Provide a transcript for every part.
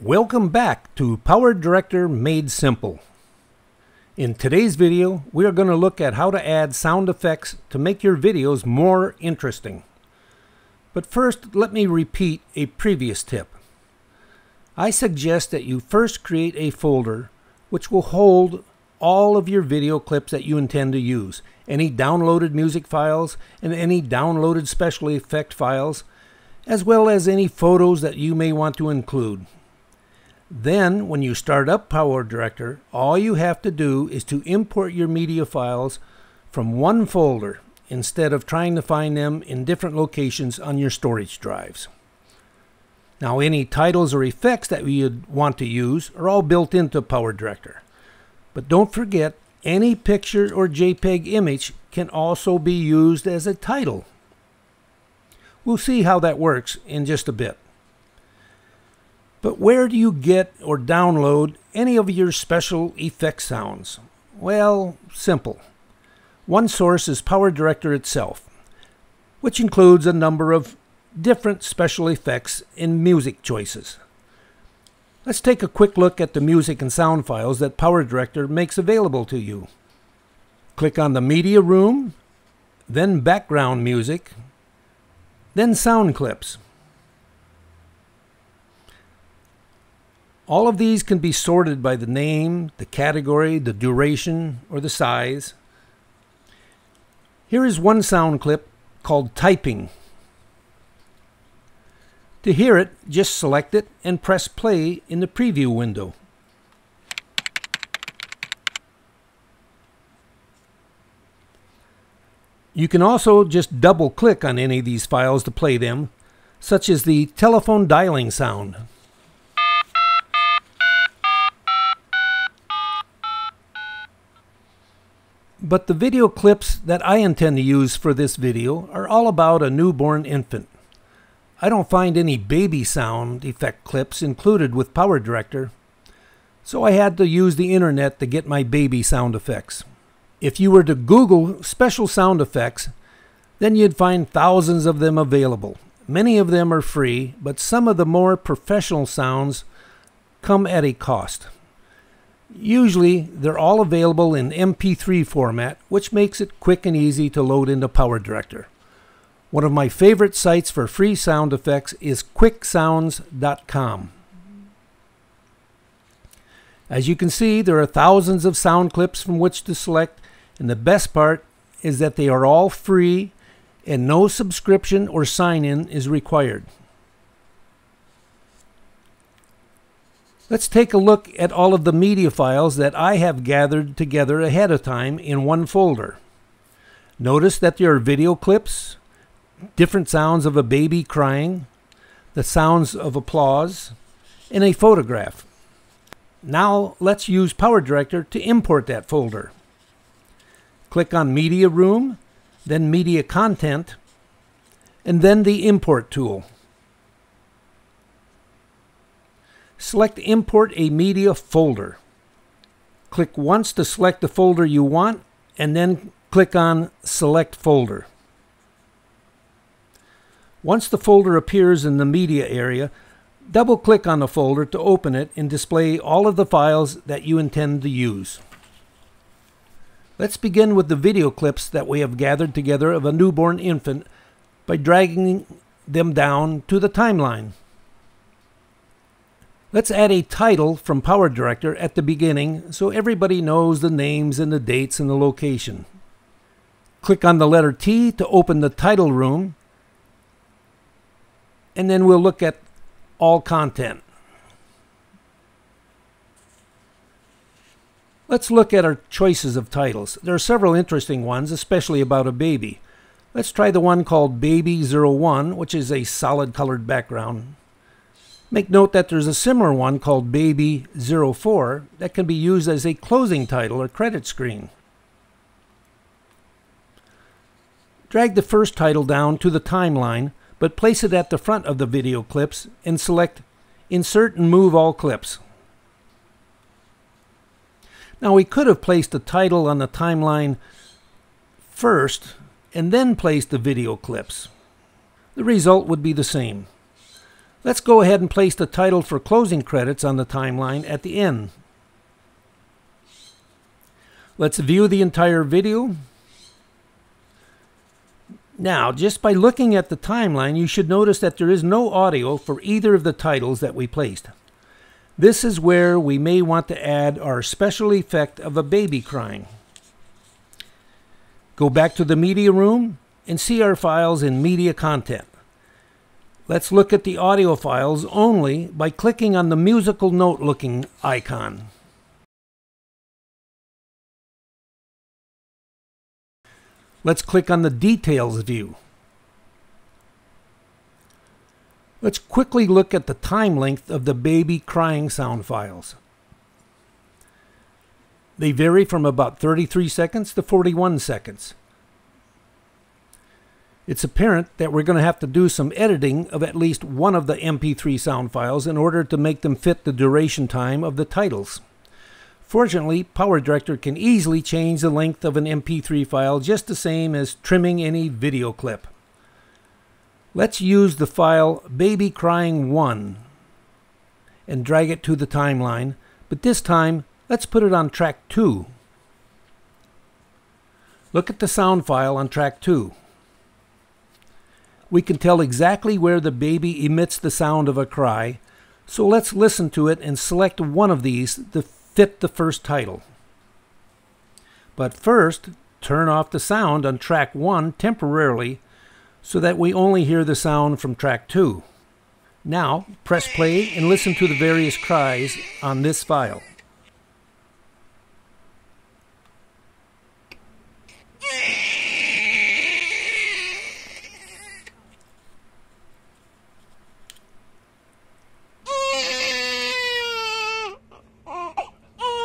Welcome back to PowerDirector Made Simple. In today's video, we are going to look at how to add sound effects to make your videos more interesting. But first, let me repeat a previous tip. I suggest that you first create a folder which will hold all of your video clips that you intend to use, any downloaded music files and any downloaded special effect files, as well as any photos that you may want to include. Then, when you start up PowerDirector, all you have to do is to import your media files from one folder instead of trying to find them in different locations on your storage drives. Now, any titles or effects that you want to use are all built into PowerDirector. But don't forget, any picture or JPEG image can also be used as a title. We'll see how that works in just a bit. But where do you get or download any of your special effect sounds? Well, simple. One source is PowerDirector itself, which includes a number of different special effects and music choices. Let's take a quick look at the music and sound files that PowerDirector makes available to you. Click on the Media Room, then Background Music, then Sound Clips. All of these can be sorted by the name, the category, the duration, or the size. Here is one sound clip called Typing. To hear it, just select it and press play in the preview window. You can also just double-click on any of these files to play them, such as the telephone dialing sound. But the video clips that I intend to use for this video are all about a newborn infant. I don't find any baby sound effect clips included with PowerDirector, so I had to use the internet to get my baby sound effects. If you were to Google special sound effects, then you'd find thousands of them available. Many of them are free, but some of the more professional sounds come at a cost. Usually, they're all available in MP3 format, which makes it quick and easy to load into PowerDirector. One of my favorite sites for free sound effects is quicksounds.com. As you can see, there are thousands of sound clips from which to select, and the best part is that they are all free and no subscription or sign-in is required. Let's take a look at all of the media files that I have gathered together ahead of time in one folder. Notice that there are video clips, different sounds of a baby crying, the sounds of applause, and a photograph. Now let's use PowerDirector to import that folder. Click on Media Room, then Media Content, and then the Import tool. Select Import a Media Folder. Click once to select the folder you want, and then click on Select Folder. Once the folder appears in the media area, double-click on the folder to open it and display all of the files that you intend to use. Let's begin with the video clips that we have gathered together of a newborn infant by dragging them down to the timeline. Let's add a title from PowerDirector at the beginning so everybody knows the names and the dates and the location. Click on the letter T to open the title room, and then we'll look at all content. Let's look at our choices of titles. There are several interesting ones, especially about a baby. Let's try the one called Baby 01, which is a solid colored background. Make note that there's a similar one called Baby 04 that can be used as a closing title or credit screen. Drag the first title down to the timeline, but place it at the front of the video clips and select Insert and Move All Clips. Now we could have placed the title on the timeline first and then placed the video clips. The result would be the same. Let's go ahead and place the title for closing credits on the timeline at the end. Let's view the entire video. Now, just by looking at the timeline, you should notice that there is no audio for either of the titles that we placed. This is where we may want to add our special effect of a baby crying. Go back to the media room and see our files in media content. Let's look at the audio files only by clicking on the musical note looking icon. Let's click on the Details view. Let's quickly look at the time length of the baby crying sound files. They vary from about 33 seconds to 41 seconds. It's apparent that we're going to have to do some editing of at least one of the MP3 sound files in order to make them fit the duration time of the titles. Fortunately, PowerDirector can easily change the length of an MP3 file just the same as trimming any video clip. Let's use the file Baby Crying 1 and drag it to the timeline, but this time let's put it on track 2. Look at the sound file on track 2. We can tell exactly where the baby emits the sound of a cry, so let's listen to it and select one of these to fit the first title. But first, turn off the sound on track 1 temporarily so that we only hear the sound from track 2. Now, press play and listen to the various cries on this file.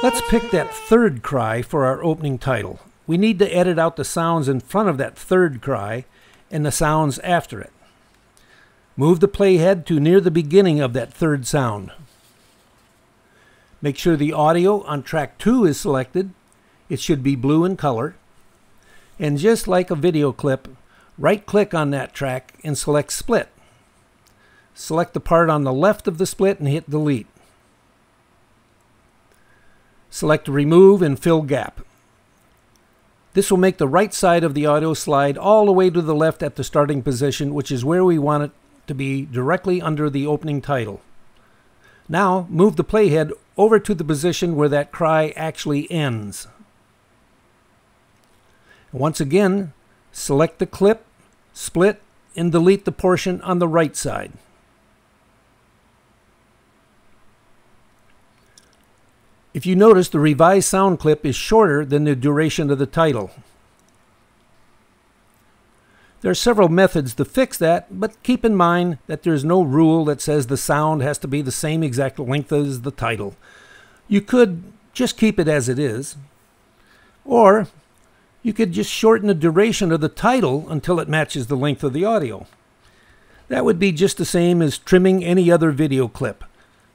Let's pick that third cry for our opening title. We need to edit out the sounds in front of that third cry and the sounds after it. Move the playhead to near the beginning of that third sound. Make sure the audio on track 2 is selected. It should be blue in color. And just like a video clip, right-click on that track and select Split. Select the part on the left of the split and hit Delete. Select Remove and Fill Gap. This will make the right side of the audio slide all the way to the left at the starting position, which is where we want it to be, directly under the opening title. Now, move the playhead over to the position where that cry actually ends. Once again, select the clip, split, and delete the portion on the right side. If you notice, the revised sound clip is shorter than the duration of the title. There are several methods to fix that, but keep in mind that there is no rule that says the sound has to be the same exact length as the title. You could just keep it as it is, or you could just shorten the duration of the title until it matches the length of the audio. That would be just the same as trimming any other video clip.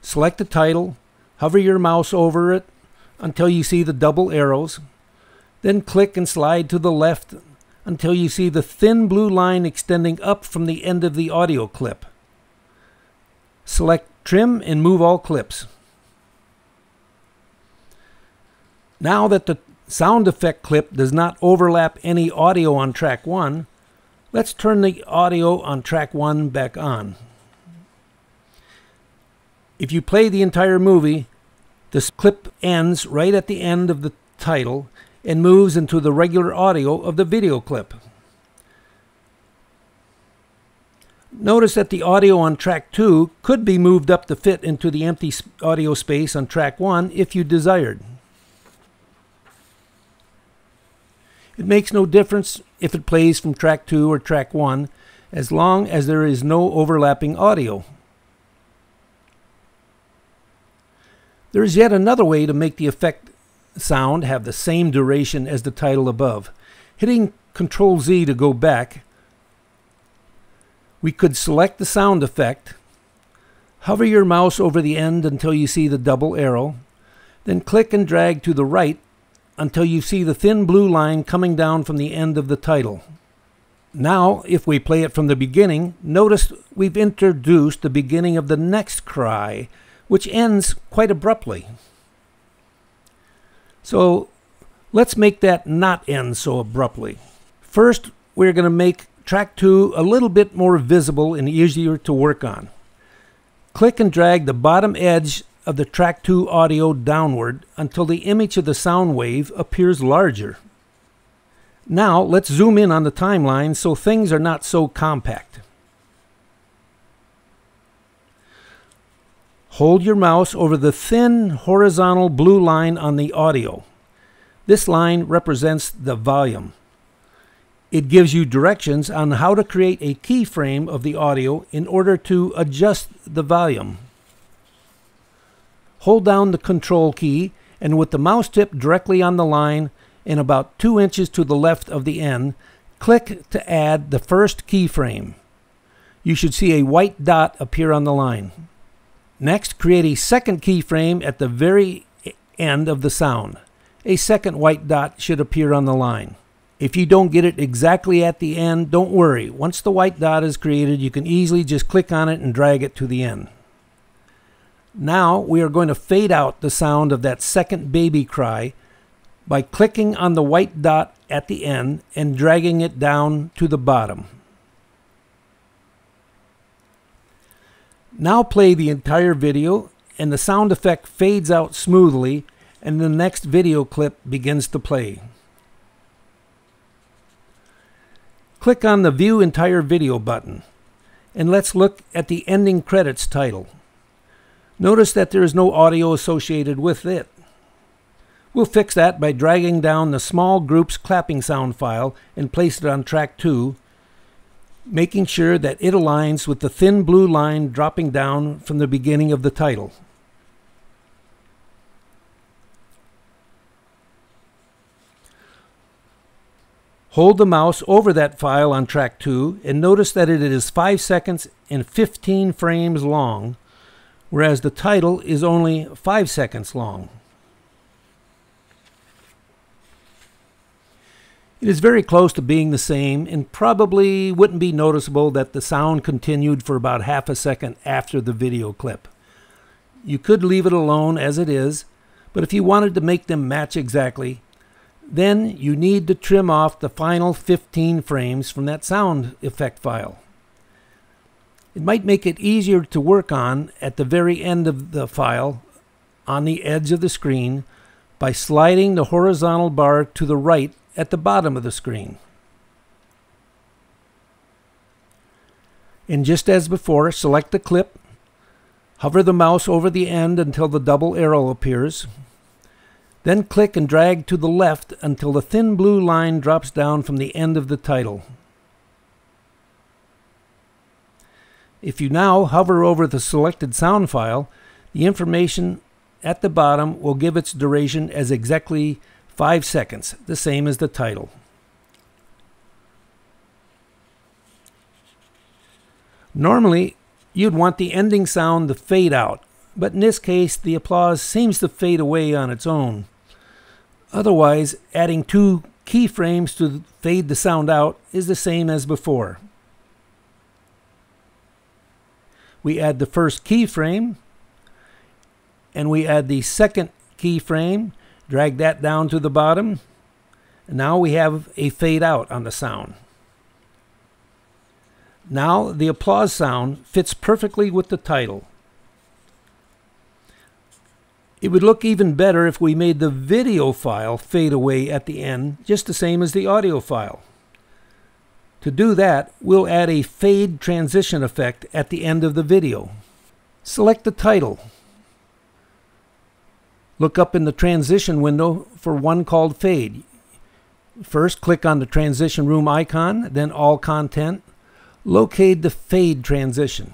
Select the title, hover your mouse over it until you see the double arrows, then click and slide to the left until you see the thin blue line extending up from the end of the audio clip. Select Trim and move all clips. Now that the sound effect clip does not overlap any audio on track 1, let's turn the audio on track 1 back on. If you play the entire movie, this clip ends right at the end of the title and moves into the regular audio of the video clip. Notice that the audio on track 2 could be moved up to fit into the empty audio space on track 1 if you desired. It makes no difference if it plays from track 2 or track 1 as long as there is no overlapping audio. There is yet another way to make the effect sound have the same duration as the title above. Hitting Ctrl-Z to go back, we could select the sound effect, hover your mouse over the end until you see the double arrow, then click and drag to the right until you see the thin blue line coming down from the end of the title. Now, if we play it from the beginning, notice we've introduced the beginning of the next cry, which ends quite abruptly. So let's make that not end so abruptly. First, we're going to make track 2 a little bit more visible and easier to work on. Click and drag the bottom edge of the track 2 audio downward until the image of the sound wave appears larger. Now let's zoom in on the timeline so things are not so compact. Hold your mouse over the thin horizontal blue line on the audio. This line represents the volume. It gives you directions on how to create a keyframe of the audio in order to adjust the volume. Hold down the Control key, and with the mouse tip directly on the line and about 2 inches to the left of the end, click to add the first keyframe. You should see a white dot appear on the line. Next, create a second keyframe at the very end of the sound. A second white dot should appear on the line. If you don't get it exactly at the end, don't worry. Once the white dot is created, you can easily just click on it and drag it to the end. Now we are going to fade out the sound of that second baby cry by clicking on the white dot at the end and dragging it down to the bottom. Now play the entire video and the sound effect fades out smoothly and the next video clip begins to play. Click on the View Entire Video button and let's look at the ending credits title. Notice that there is no audio associated with it. We'll fix that by dragging down the small groups clapping sound file and place it on track 2, making sure that it aligns with the thin blue line dropping down from the beginning of the title. Hold the mouse over that file on track 2 and notice that it is 5 seconds and 15 frames long, whereas the title is only 5 seconds long. It is very close to being the same and probably wouldn't be noticeable that the sound continued for about half a second after the video clip. You could leave it alone as it is, but if you wanted to make them match exactly, then you need to trim off the final 15 frames from that sound effect file. It might make it easier to work on at the very end of the file on the edge of the screen by sliding the horizontal bar to the right at the bottom of the screen. And just as before, select the clip, hover the mouse over the end until the double arrow appears, then click and drag to the left until the thin blue line drops down from the end of the title. If you now hover over the selected sound file, the information at the bottom will give its duration as exactly 5 seconds, the same as the title. Normally, you'd want the ending sound to fade out, but in this case, the applause seems to fade away on its own. Otherwise, adding 2 keyframes to fade the sound out is the same as before. We add the first keyframe, and we add the second keyframe, drag that down to the bottom, and now we have a fade out on the sound. Now the applause sound fits perfectly with the title. It would look even better if we made the video file fade away at the end, just the same as the audio file. To do that, we'll add a fade transition effect at the end of the video. Select the title. Look up in the transition window for one called Fade. First, click on the transition room icon, then All Content. Locate the Fade transition.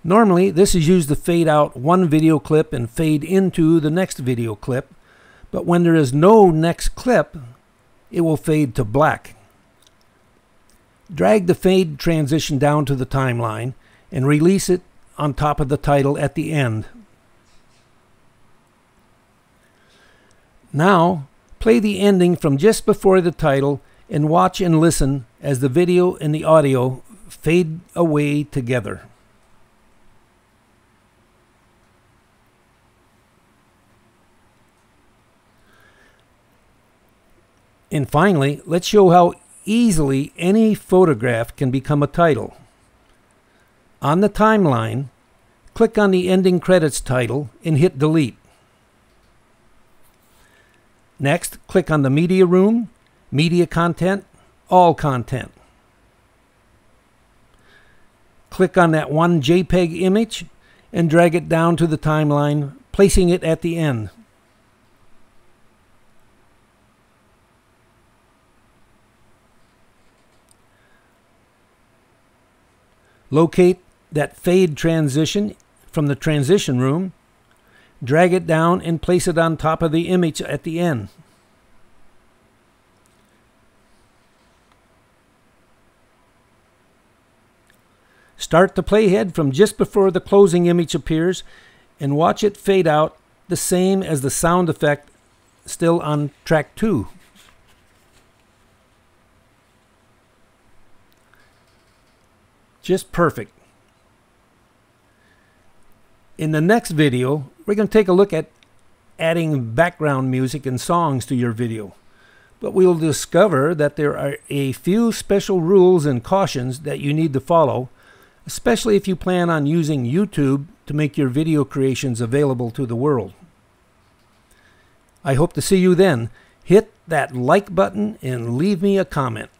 Normally, this is used to fade out one video clip and fade into the next video clip, but when there is no next clip, it will fade to black. Drag the fade transition down to the timeline and release it on top of the title at the end. Now, play the ending from just before the title and watch and listen as the video and the audio fade away together. And finally, let's show how easily any photograph can become a title. On the timeline, click on the ending credits title and hit delete. Next, click on the media room, media content, all content. Click on that one JPEG image and drag it down to the timeline, placing it at the end. Locate that fade transition from the transition room, drag it down and place it on top of the image at the end. Start the playhead from just before the closing image appears and watch it fade out the same as the sound effect still on track 2. Just perfect. In the next video, we're going to take a look at adding background music and songs to your video. But we'll discover that there are a few special rules and cautions that you need to follow, especially if you plan on using YouTube to make your video creations available to the world. I hope to see you then. Hit that like button and leave me a comment.